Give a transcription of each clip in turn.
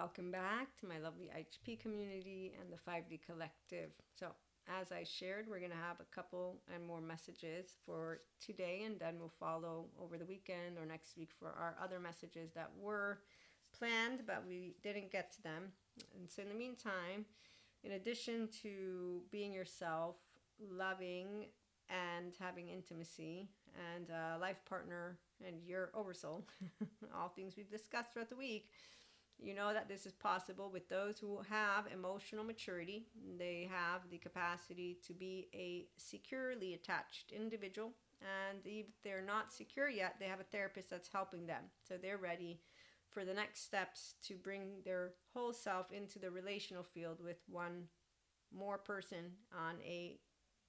Welcome back to my lovely HP community and the 5D collective. So, as I shared, we're going to have a couple and more messages for today, and then we'll follow over the weekend or next week for our other messages that were planned, but we didn't get to them. And so, in the meantime, in addition to being yourself, loving, and having intimacy, and a life partner, and your oversoul, all things we've discussed throughout the week, you know that this is possible with those who have emotional maturity. They have the capacity to be a securely attached individual. And if they're not secure yet, they have a therapist that's helping them. So they're ready for the next steps to bring their whole self into the relational field with one more person on a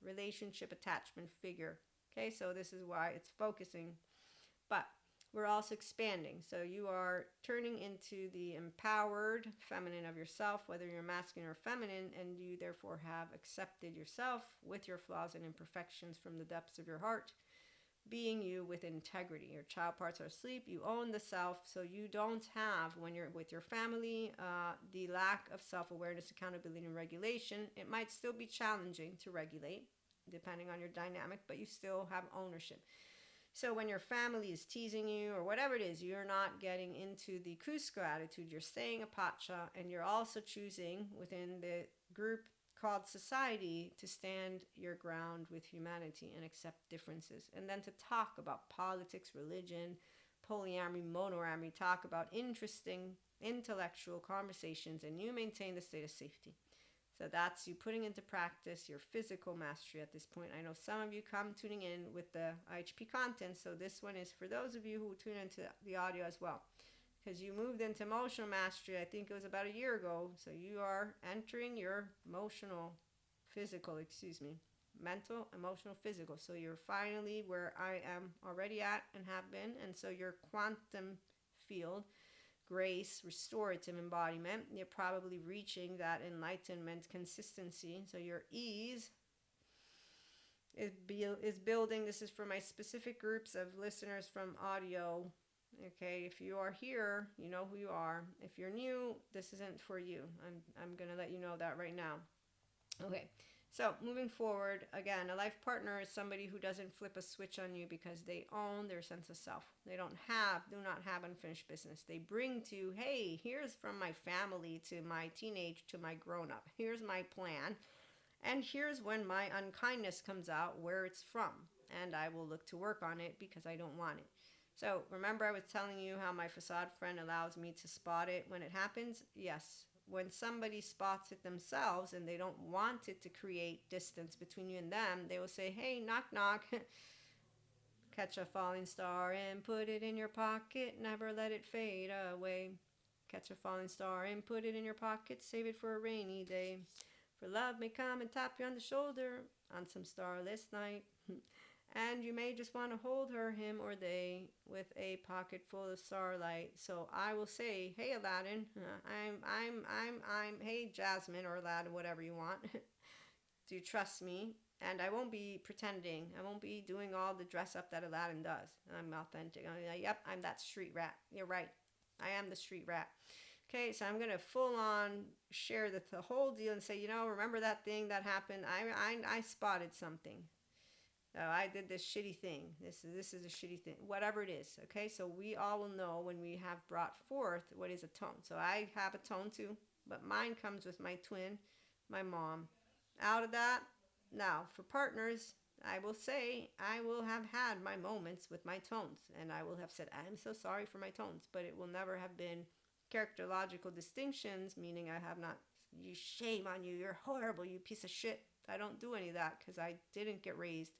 relationship attachment figure. Okay, so this is why it's focusing. But we're also expanding. So you are turning into the empowered feminine of yourself, whether you're masculine or feminine, and you therefore have accepted yourself with your flaws and imperfections from the depths of your heart, being you with integrity. Your child parts are asleep. You own the self, so you don't have, when you're with your family, the lack of self-awareness, accountability, and regulation. It might still be challenging to regulate, depending on your dynamic, but you still have ownership. So when your family is teasing you or whatever it is, you're not getting into the Cusco attitude. You're staying a pacha, and you're also choosing within the group called society to stand your ground with humanity and accept differences. And then to talk about politics, religion, polyamory, monoamory, talk about interesting intellectual conversations, and you maintain the state of safety. So that's you putting into practice your physical mastery at this point. I know some of you come tuning in with the IHP content, so this one is for those of you who tune into the audio as well. Because you moved into emotional mastery, I think it was about a year ago. So you are entering your mental, emotional, physical. So you're finally where I am already at and have been. And so your quantum field, grace, restorative embodiment, you're probably reaching that enlightenment consistency. So your ease is building. This is for my specific groups of listeners from audio. Okay, if you are here, you know who you are. If you're new, this isn't for you. I'm going to let you know that right now. Okay, so moving forward, again, a life partner is somebody who doesn't flip a switch on you because they own their sense of self. They do not have unfinished business. They bring to, hey, here's from my family to my teenage to my grown up. Here's my plan. And here's when my unkindness comes out, where it's from. And I will look to work on it because I don't want it. So remember I was telling you how my facade friend allows me to spot it when it happens? Yes. When somebody spots it themselves and they don't want it to create distance between you and them, they will say, hey, knock, knock. Catch a falling star and put it in your pocket. Never let it fade away. Catch a falling star and put it in your pocket. Save it for a rainy day. For love may come and tap you on the shoulder on some starless night. And you may just want to hold her, him, or they with a pocket full of starlight. So I will say, hey, Aladdin, hey, Jasmine, or Aladdin, whatever you want. Do you trust me? And I won't be pretending. I won't be doing all the dress up that Aladdin does. I'm authentic. I'm like, yep, I'm that street rat. You're right. I am the street rat. Okay, so I'm going to full on share the whole deal and say, remember that thing that happened? I spotted something. Oh, I did this shitty thing. This is a shitty thing. Whatever it is, okay? So we all will know when we have brought forth what is a tone. So I have a tone too, but mine comes with my twin, my mom. Out of that, now for partners, I will say I will have had my moments with my tones, and I will have said, I'm so sorry for my tones, but it will never have been characterological distinctions, meaning I have not, you shame on you, you're horrible, you piece of shit. I don't do any of that because I didn't get raised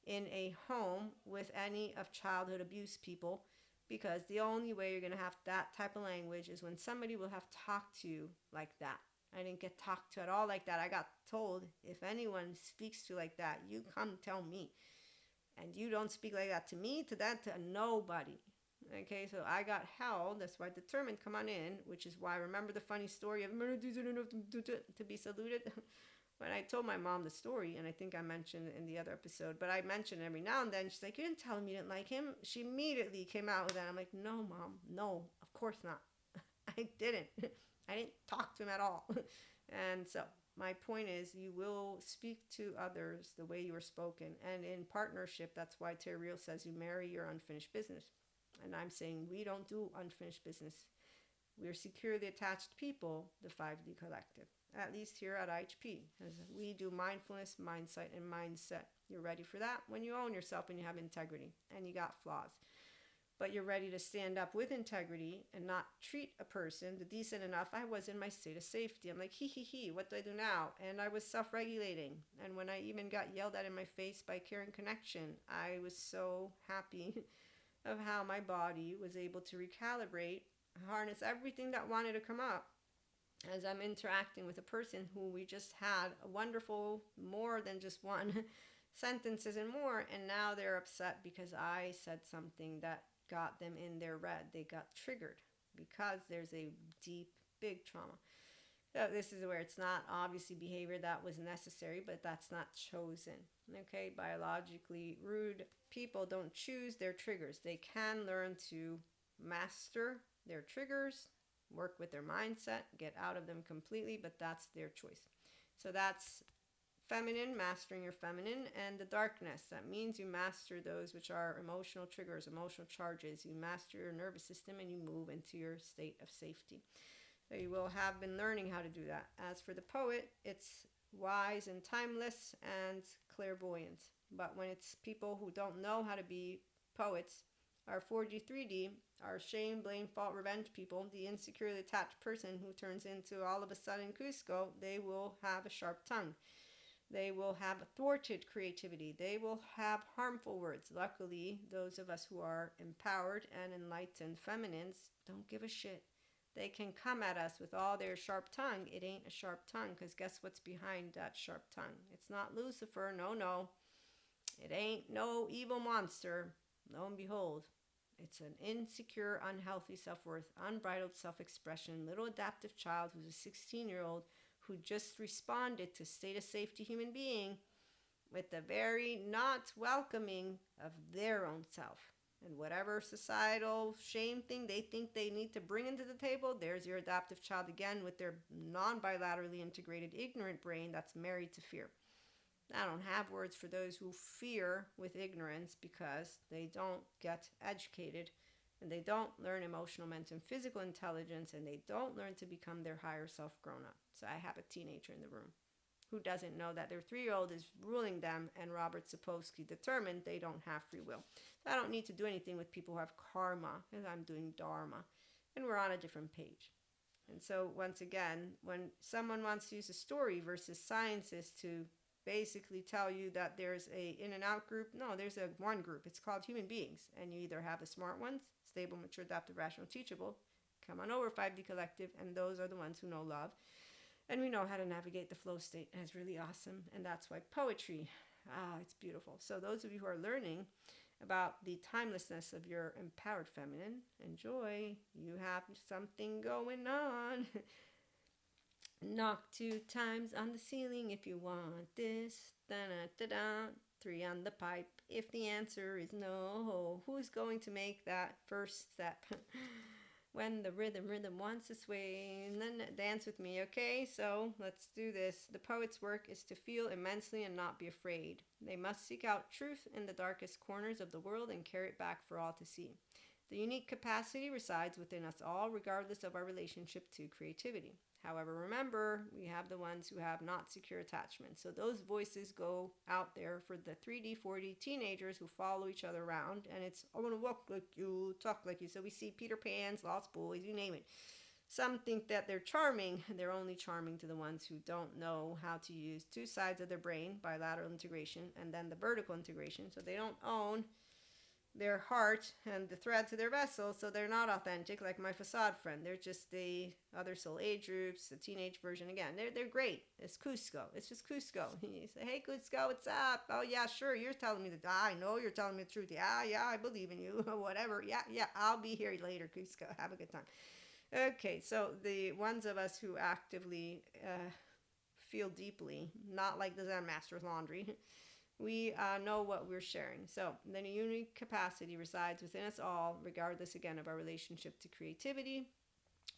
in a home with any of childhood abuse people, because the only way you're going to have that type of language is when somebody will have talked to you like that. I didn't get talked to at all like that. I got told, if anyone speaks to you like that, you come tell me. And you don't speak like that to me, to nobody. Okay, so I got held. That's why I determined, come on in, which is why I remember the funny story of to be saluted. When I told my mom the story, and I think I mentioned it in the other episode, but I mentioned it every now and then. She's like, you didn't tell him you didn't like him. She immediately came out with that. I'm like, no, Mom, no, of course not. I didn't. I didn't talk to him at all. And so my point is, you will speak to others the way you are spoken. And in partnership, that's why Terry Real says you marry your unfinished business. And I'm saying we don't do unfinished business. We're securely attached people, the 5D collective, at least here at IHP, as we do mindfulness, mindset, and mindset. You're ready for that when you own yourself and you have integrity and you got flaws. But you're ready to stand up with integrity and not treat a person the decent enough. I was in my state of safety. I'm like, he, what do I do now? And I was self-regulating. And when I even got yelled at in my face by Caring Connection, I was so happy of how my body was able to recalibrate, harness everything that wanted to come up as I'm interacting with a person who we just had a wonderful, more than just one sentences and more, and now they're upset because I said something that got them in their red. They got triggered because there's a deep, big trauma. So this is where it's not obviously behavior that was necessary, but that's not chosen. Okay, biologically rude people don't choose their triggers. They can learn to master their triggers, work with their mindset, get out of them completely, but that's their choice. So that's feminine, mastering your feminine, and the darkness. That means you master those which are emotional triggers, emotional charges. You master your nervous system and you move into your state of safety. So you will have been learning how to do that. As for the poet, it's wise and timeless and clairvoyant. But when it's people who don't know how to be poets, our 4D, 3D, our shame, blame, fault, revenge people, the insecurely attached person who turns into all of a sudden Cusco, they will have a sharp tongue. They will have thwarted creativity. They will have harmful words. Luckily, those of us who are empowered and enlightened feminines don't give a shit. They can come at us with all their sharp tongue. It ain't a sharp tongue, because guess what's behind that sharp tongue? It's not Lucifer. No. It ain't no evil monster. Lo and behold, it's an insecure, unhealthy self-worth, unbridled self-expression, little adaptive child who's a 16-year-old who just responded to state of safety human being with the very not welcoming of their own self. And whatever societal shame thing they think they need to bring into the table, there's your adaptive child again with their non-bilaterally integrated ignorant brain that's married to fear. I don't have words for those who fear with ignorance because they don't get educated and they don't learn emotional, mental, and physical intelligence, and they don't learn to become their higher self grown up. So I have a teenager in the room who doesn't know that their 3-year-old is ruling them, and Robert Sapolsky determined they don't have free will. So I don't need to do anything with people who have karma, because I'm doing dharma, and we're on a different page. And so once again, when someone wants to use a story versus sciences to basically tell you that there's a in and out group, no, there's a one group. It's called human beings, and you either have the smart ones, stable, mature, adaptive, rational, teachable, come on over 5D collective, and those are the ones who know love and we know how to navigate the flow state, and it's really awesome. And that's why poetry, it's beautiful. So those of you who are learning about the timelessness of your empowered feminine, enjoy. You have something going on. Knock 2 times on the ceiling if you want this. Da-da-da-da. 3 on the pipe if the answer is no. Who's going to make that first step? When the rhythm wants to sway, and then dance with me, okay? So let's do this. The poet's work is to feel immensely and not be afraid. They must seek out truth in the darkest corners of the world and carry it back for all to see. The unique capacity resides within us all, regardless of our relationship to creativity. However, remember, we have the ones who have not secure attachment. So those voices go out there for the 3D, 4D teenagers who follow each other around. And it's, I want to walk like you, talk like you. So we see Peter Pans, Lost Boys, you name it. Some think that they're charming. They're only charming to the ones who don't know how to use 2 sides of their brain, bilateral integration, and then the vertical integration. So they don't own their heart and the thread to their vessel, so they're not authentic like my facade friend. They're just the other soul age groups, the teenage version. Again, they're great. It's Cusco. It's just Cusco. You say, hey Cusco, what's up? Oh yeah, sure, you're telling me the I know you're telling me the truth. Yeah, I believe in you. Whatever. Yeah, I'll be here later, Cusco. Have a good time. Okay, so the ones of us who actively feel deeply, not like the Zen Master's laundry, we know what we're sharing. So then a unique capacity resides within us all, regardless again of our relationship to creativity.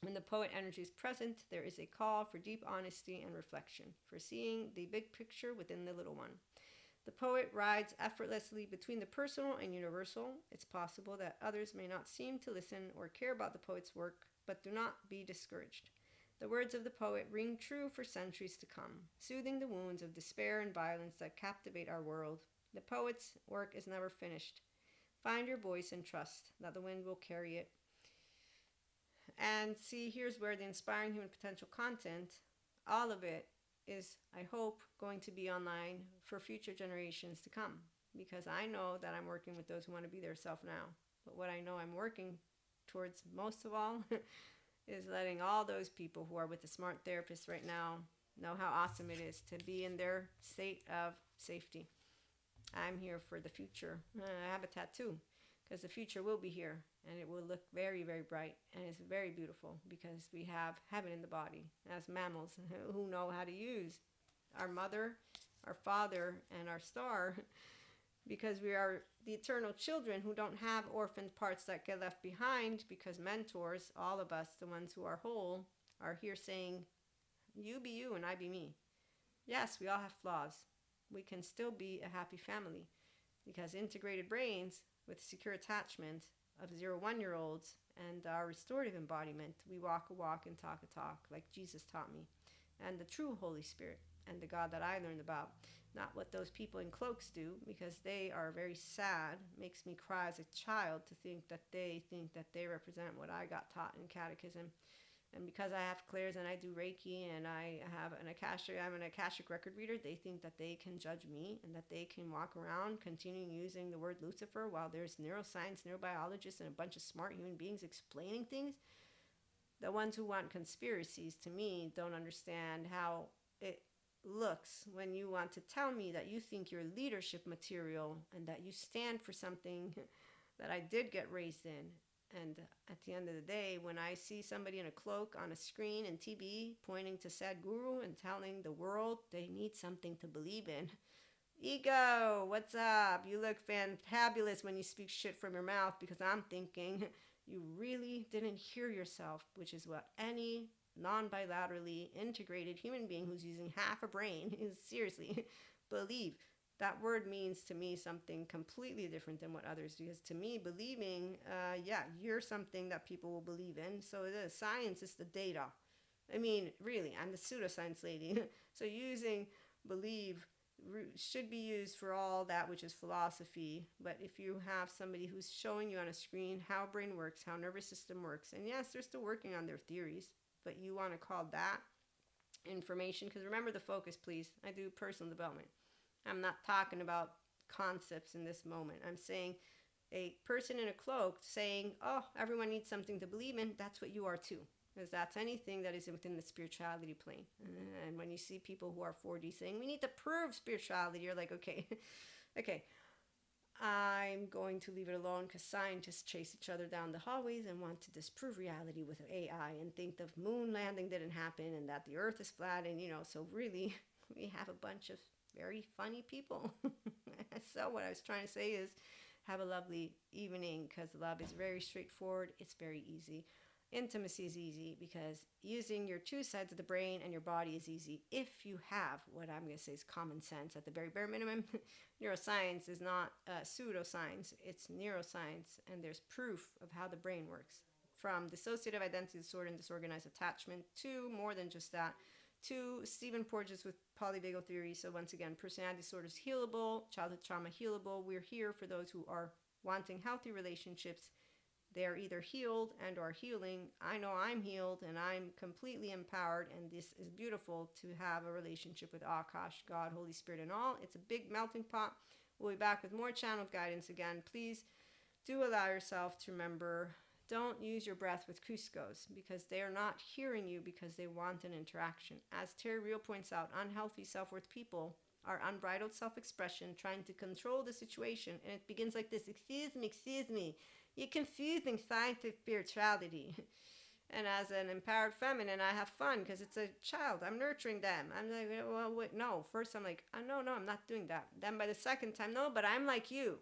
When the poet energy is present, there is a call for deep honesty and reflection, for seeing the big picture within the little one. The poet rides effortlessly between the personal and universal. It's possible that others may not seem to listen or care about the poet's work, but do not be discouraged. The words of the poet ring true for centuries to come, soothing the wounds of despair and violence that captivate our world. The poet's work is never finished. Find your voice and trust that the wind will carry it. And see, here's where the inspiring human potential content, all of it is, I hope, going to be online for future generations to come. Because I know that I'm working with those who want to be their self now. But what I know I'm working towards most of all is letting all those people who are with a smart therapist right now know how awesome it is to be in their state of safety. I'm here for the future. I have a tattoo because the future will be here and it will look very, very bright and it's very beautiful because we have heaven in the body as mammals who know how to use our mother, our father, and our star because we are the eternal children who don't have orphaned parts that get left behind because mentors, all of us, the ones who are whole, are here saying, you be you and I be me. Yes, we all have flaws. We can still be a happy family because integrated brains with secure attachment of 0-1-year-olds and our restorative embodiment, we walk a walk and talk a talk like Jesus taught me, and the true Holy Spirit and the God that I learned about, not what those people in cloaks do because they are very sad. Makes me cry as a child to think that they represent what I got taught in catechism. And because I have clairs and I do Reiki and I'm an Akashic record reader, they think that they can judge me and that they can walk around continuing using the word Lucifer while there's neuroscience, neurobiologists, and a bunch of smart human beings explaining things. The ones who want conspiracies, to me, don't understand how it looks when you want to tell me that you think you're leadership material and that you stand for something that I did get raised in. And at the end of the day, when I see somebody in a cloak on a screen in TV pointing to Sadhguru and telling the world they need something to believe in, ego, what's up? You look fantabulous when you speak shit from your mouth because I'm thinking you really didn't hear yourself, which is what any non-bilaterally integrated human being who's using half a brain is seriously believe. That word means to me something completely different than what others do. Because to me, believing, you're something that people will believe in. So the science is the data. I mean, really, I'm the pseudoscience lady. So using believe should be used for all that which is philosophy. But if you have somebody who's showing you on a screen how brain works, how nervous system works, and yes, they're still working on their theories, but you want to call that information, because remember the focus, please. I do personal development. I'm not talking about concepts in this moment. I'm saying a person in a cloak saying, oh, everyone needs something to believe in. That's what you are too. Because that's anything that is within the spirituality plane. And when you see people who are 4D saying, we need to prove spirituality, you're like, okay, okay. I'm going to leave it alone because scientists chase each other down the hallways and want to disprove reality with AI and think the moon landing didn't happen and that the earth is flat. And, so really, we have a bunch of very funny people. So what I was trying to say is have a lovely evening because love is very straightforward. It's very easy. Intimacy is easy because using your two sides of the brain and your body is easy if you have what I'm going to say is common sense at the very bare minimum. Neuroscience is not pseudoscience. It's neuroscience, and there's proof of how the brain works. From dissociative identity disorder and disorganized attachment to more than just that, to Stephen Porges with polyvagal theory. So once again, personality disorders healable, childhood trauma healable. We're here for those who are wanting healthy relationships. They're either healed and are healing. I know I'm healed and I'm completely empowered, and this is beautiful to have a relationship with Akash, God, Holy Spirit, and all. It's a big melting pot. We'll be back with more channeled guidance again. Please do allow yourself to remember, don't use your breath with Cuscos because they are not hearing you because they want an interaction. As Terry Real points out, unhealthy self-worth people are unbridled self-expression trying to control the situation, and it begins like this: excuse me, you're confusing science with spirituality. And as an empowered feminine, I have fun because it's a child. I'm nurturing them. I'm like, well, wait, no. First, I'm like, no, I'm not doing that. Then by the second time, no, but I'm like you.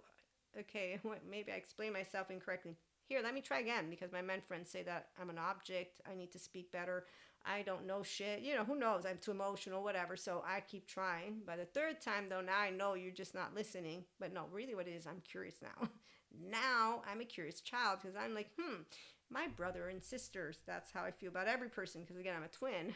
Okay, maybe I explain myself incorrectly. here, let me try again, because my men friends say that I'm an object. I need to speak better. I don't know shit. Who knows? I'm too emotional, whatever. So I keep trying. By the third time, though, now I know you're just not listening. But no, really what it is, I'm curious now. Now I'm a curious child, because I'm like, my brother and sisters, that's how I feel about every person, because again, I'm a twin.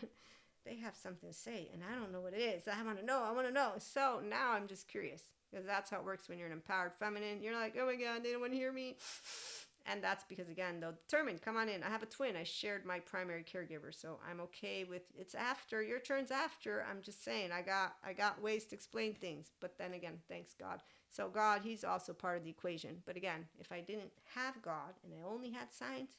They have something to say, and I don't know what it is. I want to know. So now I'm just curious, because that's how it works when you're an empowered feminine. You're like, oh my God, they don't want to hear me. And that's because, again, they'll determine, come on in. I have a twin. I shared my primary caregiver, so I'm okay with it's after. Your turn's after. I'm just saying, I got ways to explain things. But then again, thanks God. So God, he's also part of the equation. But again, if I didn't have God and I only had science,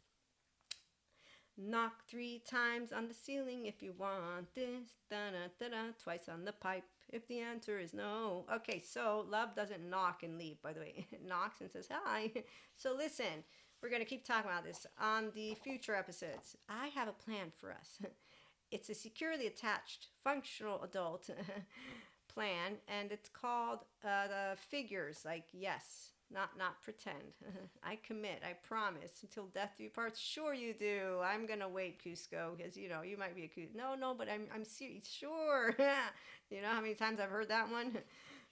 knock 3 times on the ceiling if you want this, da-da-da-da, twice on the pipe if the answer is no. Okay, so love doesn't knock and leave, by the way. It knocks and says hi. So listen, we're going to keep talking about this on the future episodes. I have a plan for us. It's a securely attached, functional adult plan, and it's called the figures, like yes, not pretend. I commit, I promise, until death do you part. Sure you do. I'm gonna wait, Cusco, because you might be a Cusco. No, but I'm serious. Sure. You know how many times I've heard that one?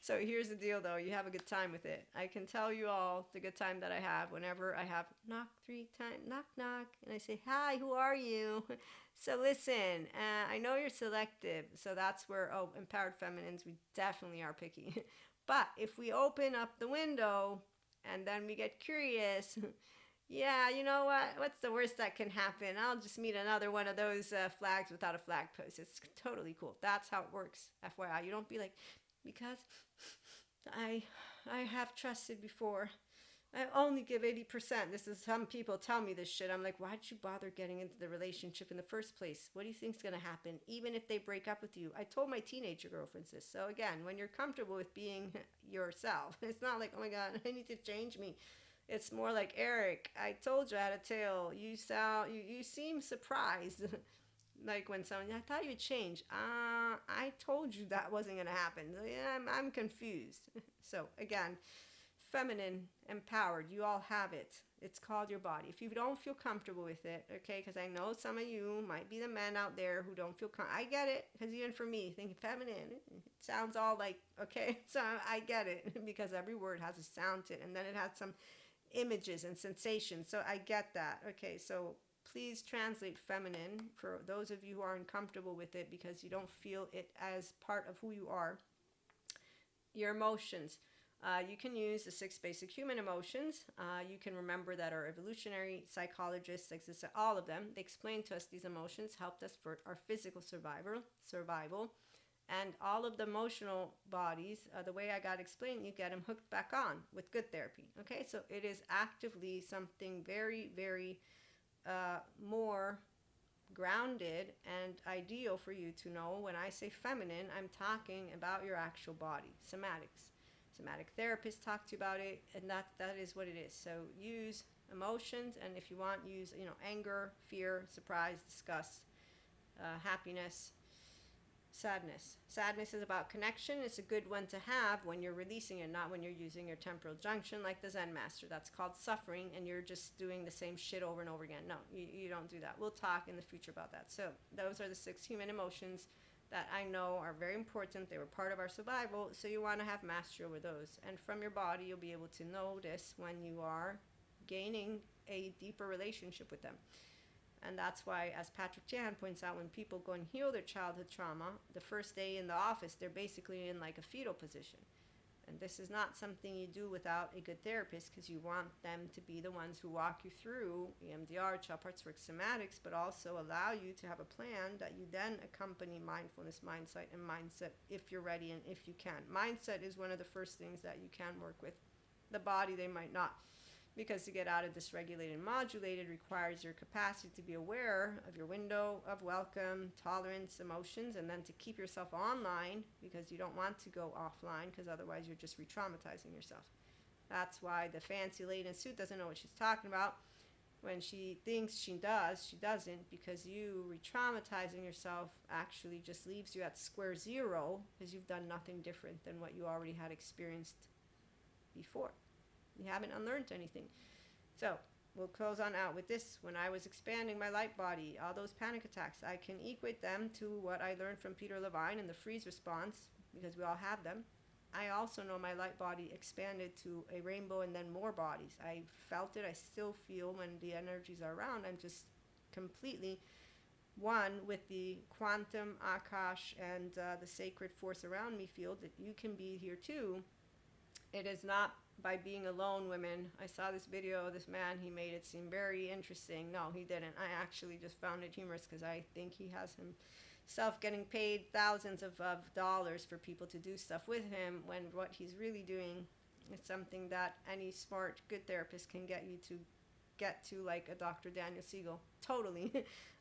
So here's the deal, though. You have a good time with it. I can tell you all the good time that I have whenever I have knock 3 times, knock, knock, and I say, hi, who are you? So listen, I know you're selective, so that's where, empowered feminines, we definitely are picky. But if we open up the window and then we get curious, yeah, you know what? What's the worst that can happen? I'll just meet another one of those flags without a flag post. It's totally cool. That's how it works, FYI. You don't be like, because I have trusted before. I only give 80%. This is, some people tell me this shit. I'm like, why'd you bother getting into the relationship in the first place? What do you think's going to happen? Even if they break up with you. I told my teenager girlfriends this. So again, when you're comfortable with being yourself, it's not like, oh my God, I need to change me. It's more like, Eric, I told you I had a tail. You seem surprised. Like when someone, I thought you'd change. I told you that wasn't going to happen. I'm confused. So again, feminine, empowered, you all have it. It's called your body. If you don't feel comfortable with it, okay, because I know some of you might be the men out there who don't feel I get it, because even for me, thinking feminine, it sounds all like, okay, so I get it, because every word has a sound to it, and then it has some images and sensations, so I get that. Okay, so please translate feminine for those of you who are uncomfortable with it because you don't feel it as part of who you are. Your emotions. You can use the 6 basic human emotions. You can remember that our evolutionary psychologists, exist, all of them, they explain to us these emotions, helped us for our physical survival. And all of the emotional bodies, the way I got explained, you get them hooked back on with good therapy. Okay, so it is actively something very, very more grounded and ideal for you to know. When I say feminine, I'm talking about your actual body, somatics. Somatic therapists talk to you about it, and that is what it is. So use emotions, and if you want, use anger, fear, surprise, disgust, happiness, sadness. Sadness is about connection. It's a good one to have when you're releasing it, not when you're using your temporal junction like the Zen master. That's called suffering, and you're just doing the same shit over and over again. No, you don't do that. We'll talk in the future about that. So those are the 6 human emotions that I know are very important. They were part of our survival, so you want to have mastery over those. And from your body, you'll be able to notice when you are gaining a deeper relationship with them. And that's why, as Patrick Chan points out, when people go and heal their childhood trauma, the first day in the office, they're basically in like a fetal position. And this is not something you do without a good therapist, because you want them to be the ones who walk you through EMDR, child parts work, somatics, but also allow you to have a plan that you then accompany mindfulness, mindset if you're ready and if you can. Mindset is one of the first things that you can work with. The body, they might not. Because to get out of dysregulated and modulated requires your capacity to be aware of your window of welcome, tolerance, emotions, and then to keep yourself online, because you don't want to go offline, because otherwise you're just re-traumatizing yourself. That's why the fancy lady in suit doesn't know what she's talking about. When she thinks she does, she doesn't, because you re-traumatizing yourself actually just leaves you at square zero, because you've done nothing different than what you already had experienced before. You haven't unlearned anything. So we'll close on out with this. When I was expanding my light body, all those panic attacks, I can equate them to what I learned from Peter Levine and the freeze response, because we all have them. I also know my light body expanded to a rainbow and then more bodies. I felt it. I still feel when the energies are around. I'm just completely one with the quantum Akash and the sacred force around me field, that you can be here too. It is not by being alone, women. I saw this video of this man. He made it seem very interesting. No, he didn't. I actually just found it humorous because I think he has himself getting paid thousands of dollars for people to do stuff with him, when what he's really doing is something that any smart, good therapist can get you to get to, like a Dr. Daniel Siegel. Totally.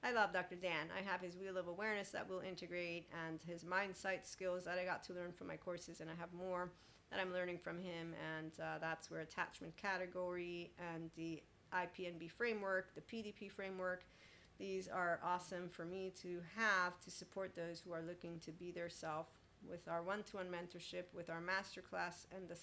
I love Dr. Dan. I have his wheel of awareness that will integrate, and his mind sight skills that I got to learn from my courses, and I have more that I'm learning from him, and that's where attachment category and the IPNB framework, the PDP framework, these are awesome for me to have to support those who are looking to be their self, with our one-to-one mentorship, with our masterclass, and the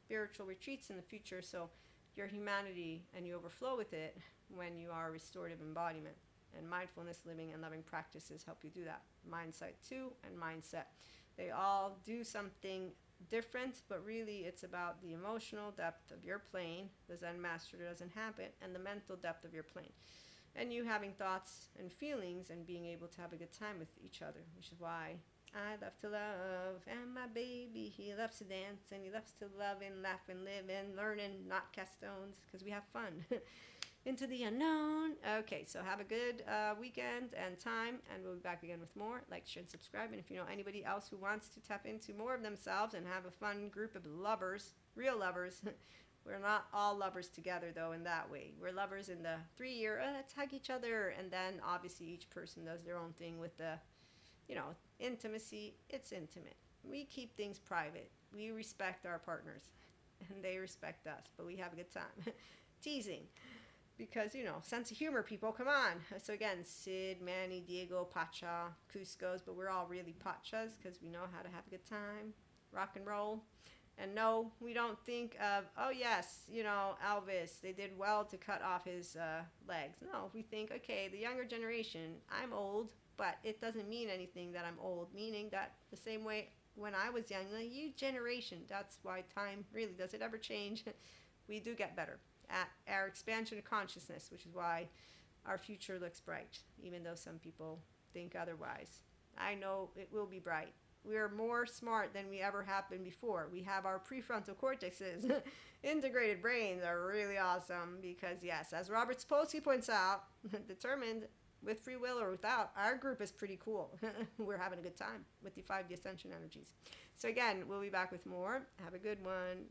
spiritual retreats in the future. So your humanity, and you overflow with it when you are restorative embodiment. And mindfulness living and loving practices help you do that. Mindset 2 and mindset. They all do something different, but really it's about the emotional depth of your plane, the Zen master doesn't have it, and the mental depth of your plane. And you having thoughts and feelings and being able to have a good time with each other, which is why I love to love, and my baby, he loves to dance, and he loves to love and laugh and live and learn and not cast stones, because we have fun. Into the unknown. Okay, so have a good weekend and time, and we'll be back again with more. Like, share, and subscribe. And if you know anybody else who wants to tap into more of themselves and have a fun group of lovers, real lovers, we're not all lovers together, though, in that way. We're lovers in the 3-year, let's hug each other, and then obviously each person does their own thing with the, intimacy. It's intimate. We keep things private. We respect our partners, and they respect us, but we have a good time. Teasing. Because, sense of humor, people, come on. So again, Sid, Manny, Diego, Pacha, Cusco's, but we're all really Pachas because we know how to have a good time, rock and roll. And no, we don't think of, oh yes, Elvis, they did well to cut off his legs. No, we think, okay, the younger generation, I'm old, but it doesn't mean anything that I'm old, meaning that the same way when I was young, the you generation, that's why time really, does it ever change? We do get better at our expansion of consciousness, which is why our future looks bright, even though some people think otherwise. I know it will be bright. We are more smart than we ever have been before. We have our prefrontal cortexes. Integrated brains are really awesome because, yes, as Robert Sapolsky points out, determined with free will or without, our group is pretty cool. We're having a good time with the 5D ascension energies. So again, we'll be back with more. Have a good one.